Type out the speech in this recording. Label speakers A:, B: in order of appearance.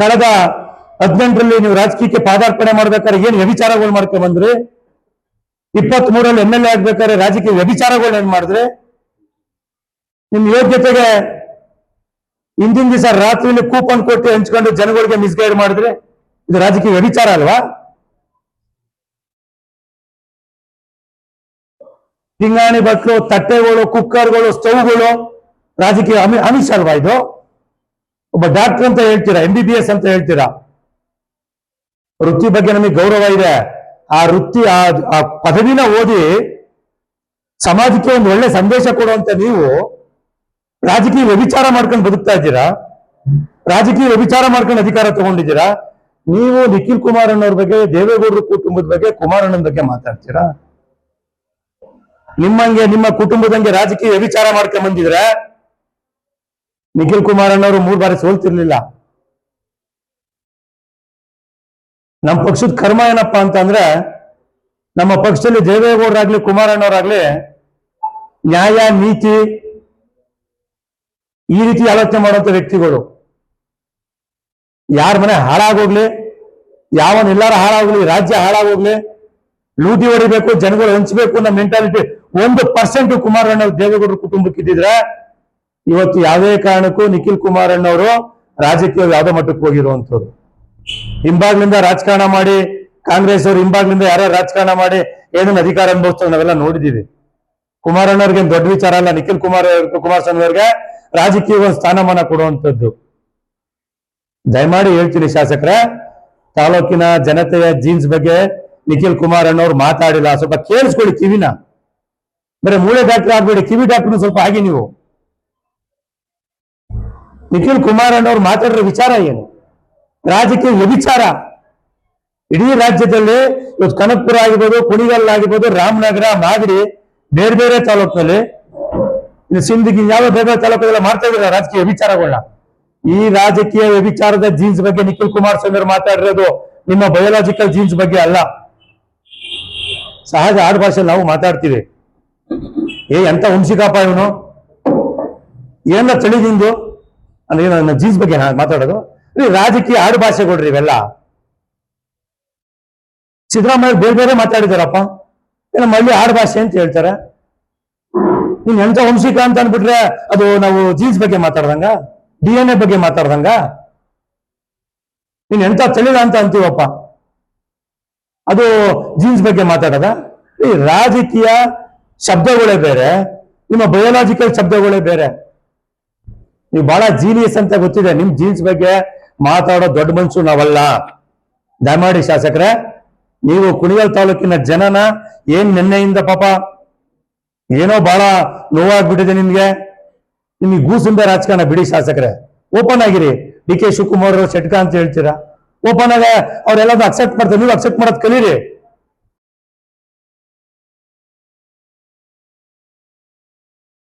A: ಕಳೆದ 18ರಲ್ಲಿ ನೀವು ರಾಜಕೀಯಕ್ಕೆ ಪಾದಾರ್ಪಣೆ ಮಾಡ್ಬೇಕಾದ್ರೆ ಏನ್ ವ್ಯಭಿಚಾರಗಳು ಮಾಡ್ಕೊಂಡ್ ಬಂದ್ರಿ? 23ರಲ್ಲಿ MLA ಆಗ್ಬೇಕಾದ್ರೆ ರಾಜಕೀಯ ವ್ಯಭಿಚಾರಗಳು ಏನ್ ಮಾಡಿದ್ರೆ? ನಿಮ್ ಯೋಗ್ಯತೆಗೆ ಹಿಂದಿನ ದಿವಸ ರಾತ್ರಿಯಲ್ಲಿ ಕೂಪನ್ ಕೊಟ್ಟು ಹಂಚ್ಕೊಂಡು ಜನಗಳಿಗೆ ಮಿಸ್ಗೈಡ್ ಮಾಡಿದ್ರೆ ಇದು ರಾಜಕೀಯ ವ್ಯಭಿಚಾರ ಅಲ್ವಾ? ಪಿಂಗಾಣಿ ಬಟ್ಲು, ತಟ್ಟೆಗಳು, ಕುಕ್ಕರ್ಗಳು, ಸ್ಟವ್ಗಳು ರಾಜಕೀಯ ಅಮಿಷ ಅಲ್ವಾ ಇದು? ಒಬ್ಬ ಡಾಕ್ಟರ್ ಅಂತ ಹೇಳ್ತೀರಾ, MBBS ಅಂತ ಹೇಳ್ತೀರಾ. ವೃತ್ತಿ ಬಗ್ಗೆ ನಮಗೆ ಗೌರವ ಇದೆ. ಆ ವೃತ್ತಿ ಆ ಪದವಿನ ಓದಿ ಸಮಾಜಕ್ಕೆ ಒಂದು ಒಳ್ಳೆ ಸಂದೇಶ ಕೊಡುವಂತ ನೀವು ರಾಜಕೀಯ ವ್ಯಭಿಚಾರ ಮಾಡ್ಕೊಂಡು ಬದುಕ್ತಾ ಇದ್ದೀರಾ, ರಾಜಕೀಯ ವ್ಯಭಿಚಾರ ಮಾಡ್ಕೊಂಡು ಅಧಿಕಾರ ತಗೊಂಡಿದ್ದೀರಾ. ನೀವು ನಿಖಿಲ್ ಕುಮಾರಣ್ಣವ್ರ ಬಗ್ಗೆ, ದೇವೇಗೌಡರ ಕುಟುಂಬದ ಬಗ್ಗೆ, ಕುಮಾರಣ್ಣನ ಬಗ್ಗೆ ಮಾತಾಡ್ತೀರಾ. ನಿಮ್ಮಂಗೆ ನಿಮ್ಮ ಕುಟುಂಬದಂಗೆ ರಾಜಕೀಯ ವ್ಯಭಿಚಾರ ಮಾಡ್ಕೊಂಡ್ ಬಂದಿದ್ರೆ ನಿಖಿಲ್ ಕುಮಾರಣ್ಣವರು 3 ಬಾರಿ ಸೋಲ್ತಿರ್ಲಿಲ್ಲ. ನಮ್ಮ ಪಕ್ಷದ ಕರ್ಮ ಏನಪ್ಪಾ ಅಂತಂದ್ರೆ, ನಮ್ಮ ಪಕ್ಷದಲ್ಲಿ ದೇವೇಗೌಡರಾಗ್ಲಿ ಕುಮಾರಣ್ಣವರಾಗ್ಲಿ ನ್ಯಾಯ ನೀತಿ ಈ ರೀತಿ ಆಲೋಚನೆ ಮಾಡುವಂತ ವ್ಯಕ್ತಿಗಳು. ಯಾರ ಮನೆ ಹಾಳಾಗೋಗ್ಲಿ, ಯಾವನೆಲ್ಲಾರ ಹಾಳಾಗೋಗ್ಲಿ, ರಾಜ್ಯ ಹಾಳಾಗೋಗ್ಲಿ, ಲೂಟಿ ಹೊಡಿಬೇಕು, ಜನಗಳು ಹಂಚಬೇಕು ಅನ್ನೋ ಮೆಂಟಾಲಿಟಿ 1% ಕುಮಾರಣ್ಣ ದೇವೇಗೌಡರ ಕುಟುಂಬಕ್ಕೆ ಇದ್ದಿದ್ರೆ ಇವತ್ತು ಯಾವುದೇ ಕಾರಣಕ್ಕೂ ನಿಖಿಲ್ ಕುಮಾರಣ್ಣವರು ರಾಜಕೀಯ ಯಾವುದೋ ಮಟ್ಟಕ್ಕೆ ಹೋಗಿರುವಂತದ್ದು. ಹಿಂಬಾಗ್ಲಿಂದ ರಾಜಕಾರಣ ಮಾಡಿ, ಕಾಂಗ್ರೆಸ್ ಅವರು ಹಿಂಬಾಗ್ಲಿಂದ ಯಾರೋ ರಾಜಕಾರಣ ಮಾಡಿ ಏನನ್ನ ಅಧಿಕಾರ ಅನುಭವಿಸ್ತಾರೆ ನಾವೆಲ್ಲ ನೋಡಿದೀವಿ. ಕುಮಾರಣ್ಣವ್ರಿಗೆ ದೊಡ್ಡ ವಿಚಾರ ಅಲ್ಲ, ನಿಖಿಲ್ ಕುಮಾರಸ್ವಾಮಿ ಅವ್ರಿಗೆ ರಾಜಕೀಯ ಒಂದು ಸ್ಥಾನಮಾನ ಕೊಡುವಂಥದ್ದು. ದಯಮಾಡಿ ಹೇಳ್ತೀನಿ ಶಾಸಕರೇ, ತಾಲೂಕಿನ ಜನತೆಯ ಜೀನ್ಸ್ ಬಗ್ಗೆ ನಿಖಿಲ್ ಕುಮಾರಣ್ಣವ್ರು ಮಾತಾಡಿಲ್ಲ. ಸ್ವಲ್ಪ ಕೇಳಿಸ್ಕೊಳ್ಳಿ ಕಿವಿನ. ಬರೀ ಮೂಳೆ ಡಾಕ್ಟರ್ ಆಗ್ಬೇಡಿ, ಕಿವಿ ಡಾಕ್ಟರ್ನು ಸ್ವಲ್ಪ ಆಗಿ ನೀವು. ನಿಖಿಲ್ ಕುಮಾರಣ್ಣವ್ರು ಮಾತಾಡಿರೋ ವಿಚಾರ ಏನು? ರಾಜಕೀಯ ವ್ಯಭಿಚಾರ. ಇಡೀ ರಾಜ್ಯದಲ್ಲಿ ಇವತ್ತು ಕನಕಪುರ ಆಗಿರ್ಬೋದು, ಕುಣಿಗಲ್ ಆಗಿರ್ಬೋದು, ರಾಮನಗರ, ಮಾಗಡಿ, ಬೇರೆ ಬೇರೆ ತಾಲೂಕಿನಲ್ಲಿ, ಸಿಂದಗಿ, ಯಾವ ಬೇರೆ ಬೇರೆ ತಾಲೂಕುಗಳ ಮಾಡ್ತಾ ಇದ್ದಾರೆ ರಾಜಕೀಯ ವ್ಯಭಿಚಾರಗಳನ್ನ. ಈ ರಾಜಕೀಯ ವ್ಯಭಿಚಾರದ ಜೀನ್ಸ್ ಬಗ್ಗೆ ನಿಖಿಲ್ ಕುಮಾರಸ್ವಾಮಿ ಅವರು ಮಾತಾಡಿರೋದು ನಿಮ್ಮ ಬಯೋಲಾಜಿಕಲ್ ಜೀನ್ಸ್ ಬಗ್ಗೆ ಅಲ್ಲ. ಸಹಜ ಆಡು ಭಾಷೆ ನಾವು ಮಾತಾಡ್ತೀವಿ. ಎಂತ ವಂಶಿಕಪ್ಪ ಇವನು, ಏನ ತಿಳಿದಿಂದು ಅಂದ್ರೆ ನನ್ನ ಜೀನ್ಸ್ ಬಗ್ಗೆ ಮಾತಾಡೋದು. ರಾಜಕೀಯ ಆಡು ಭಾಷೆ ಕೊಡ್ರಿ ಇವೆಲ್ಲ. ಸಿದ್ದರಾಮಯ್ಯ ಬೇರೆ ಬೇರೆ ಮಾತಾಡಿದಾರಪ್ಪ, ನಮ್ಮ ಹಳ್ಳಿ ಆಡು ಭಾಷೆ ಅಂತ ಹೇಳ್ತಾರೆ. ನೀನ್ ಎಂತ ವಂಶಿಕ ಅಂತ ಅನ್ಬಿಟ್ರೆ ಅದು ನಾವು ಜೀನ್ಸ್ ಬಗ್ಗೆ ಮಾತಾಡ್ದಂಗ, DNA ಬಗ್ಗೆ ಮಾತಾಡ್ದಂಗ. ನೀನ್ ಎಂತ ತಳಿದ ಅಂತ ಅಂತೀವಪ್ಪ, ಅದು ಜೀನ್ಸ್ ಬಗ್ಗೆ ಮಾತಾಡದ? ಈ ರಾಜಕೀಯ ಶಬ್ದಗಳೇ ಬೇರೆ, ನಿಮ್ಮ ಬಯೋಲಾಜಿಕಲ್ ಶಬ್ದಗಳೇ ಬೇರೆ. ನೀವು ಬಹಳ ಜೀನಿಯಸ್ ಅಂತ ಗೊತ್ತಿದೆ, ನಿಮ್ ಜೀನ್ಸ್ ಬಗ್ಗೆ ಮಾತಾಡೋ ದೊಡ್ಡ ಮನುಷ್ಯರು ನಾವಲ್ಲ. ದಯಮಾಡಿ ಶಾಸಕರೇ, ನೀವು ಕುಣಿಗಲ್ ತಾಲೂಕಿನ ಜನನ ಏನ್ ನಿನ್ನೆಯಿಂದ ಪಾಪ ಏನೋ ಬಹಳ ನೋವಾಗ್ಬಿಟ್ಟಿದೆ ನಿಮ್ಗೆ ಗೂಸುಂಬೆ ರಾಜಕಾರಣ ಬಿಡಿ ಶಾಸಕರೇ. ಓಪನ್ ಆಗಿರಿ. DK ಶಿವಕುಮಾರ್ ಅವರು ಸೆಟ್ಕ ಅಂತ ಹೇಳ್ತೀರಾ, ಓಪನ್ ಆಗ ಅವ್ರೆಲ್ಲದೂ ಅಕ್ಸೆಪ್ಟ್ ಮಾಡ್ತಾರೆ, ನೀವು ಅಕ್ಸೆಪ್ಟ್ ಮಾಡೋದು ಕಲೀರಿ.